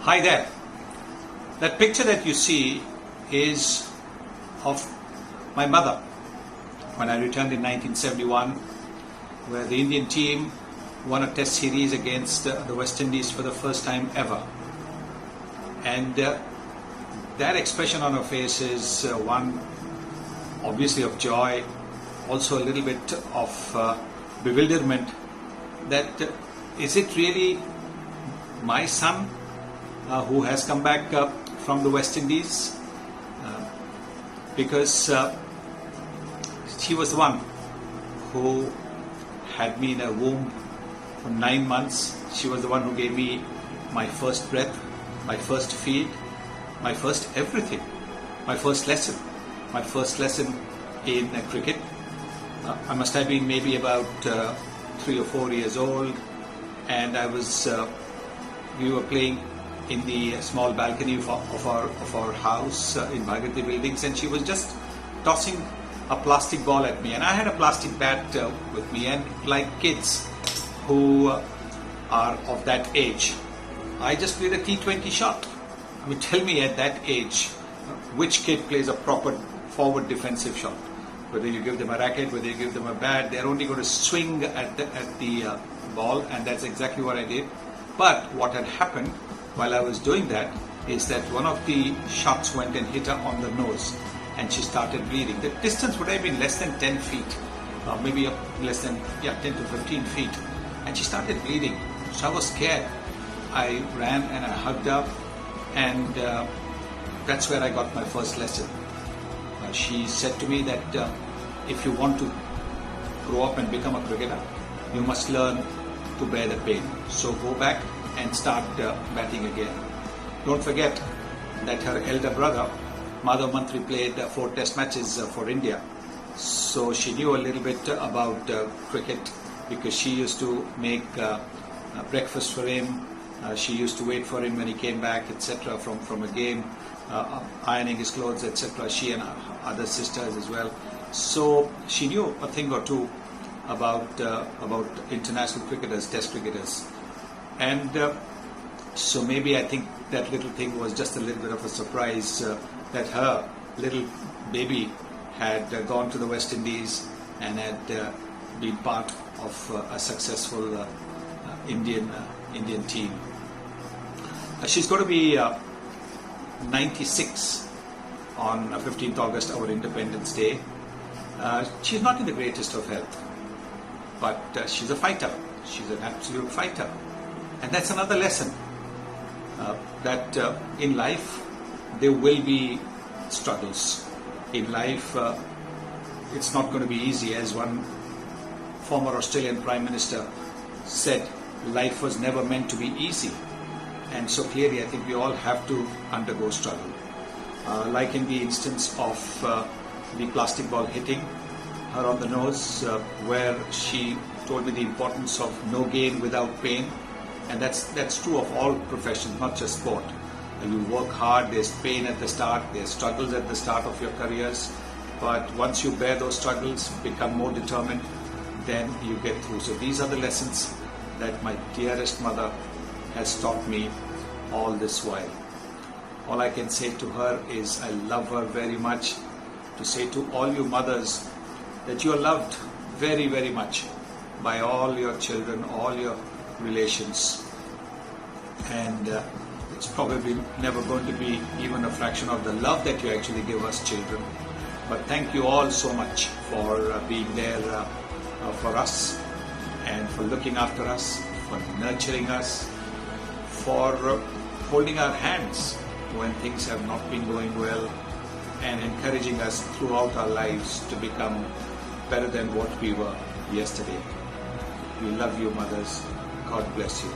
Hi there. That picture that you see is of my mother when I returned in 1971, where the Indian team won a test series against the West Indies for the first time ever. And that expression on her face is one obviously of joy, also a little bit of bewilderment that is it really my son who has come back from the West Indies? Because she was the one who had me in her womb for 9 months. She was the one who gave me my first breath, my first feed, my first everything, my first lesson in cricket. I must have been maybe about 3 or 4 years old, and we were playing in the small balcony of our house in Bhagirathi buildings, and she was just tossing a plastic ball at me, and I had a plastic bat with me, and like kids who are of that age, I just played a T20 shot. I mean, tell me at that age, which kid plays a proper forward defensive shot? Whether you give them a racket, whether you give them a bat, they're only going to swing at the ball, and that's exactly what I did. But what had happened while I was doing that is that one of the shots went and hit her on the nose, and she started bleeding. The distance would have been less than 10 feet, maybe less than 10 to 15 feet, and she started bleeding. So I was scared. I ran and I hugged her, and that's where I got my first lesson. She said to me that if you want to grow up and become a cricketer, you must learn to bear the pain. So go back and start batting again. Don't forget that her elder brother, Madhav Mantri, played 4 test matches for India. So she knew a little bit about cricket because she used to make breakfast for him. She used to wait for him when he came back, etc., from a game, ironing his clothes, etc. She and her other sisters as well. So she knew a thing or two about international cricketers, test cricketers. And so maybe I think that little thing was just a little bit of a surprise that her little baby had gone to the West Indies and had been part of a successful Indian team. She's going to be 96 on 15th August, our Independence Day. She's not in the greatest of health, but she's a fighter. She's an absolute fighter. And that's another lesson, that in life there will be struggles. In life it's not going to be easy. As one former Australian Prime Minister said, life was never meant to be easy. And so clearly I think we all have to undergo struggle. Like in the instance of the plastic ball hitting her on the nose, where she told me the importance of no gain without pain. And that's true of all professions, not just sport. You work hard, there's pain at the start, there's struggles at the start of your careers, but once you bear those struggles, become more determined, then you get through. So these are the lessons that my dearest mother has taught me all this while. All I can say to her is I love her very much. To say to all you mothers that you are loved very, very much by all your children, all your relations, and it's probably never going to be even a fraction of the love that you actually give us children. But thank you all so much for being there for us, and for looking after us, for nurturing us, for holding our hands when things have not been going well, and encouraging us throughout our lives to become better than what we were yesterday. We love you, mothers. God bless you.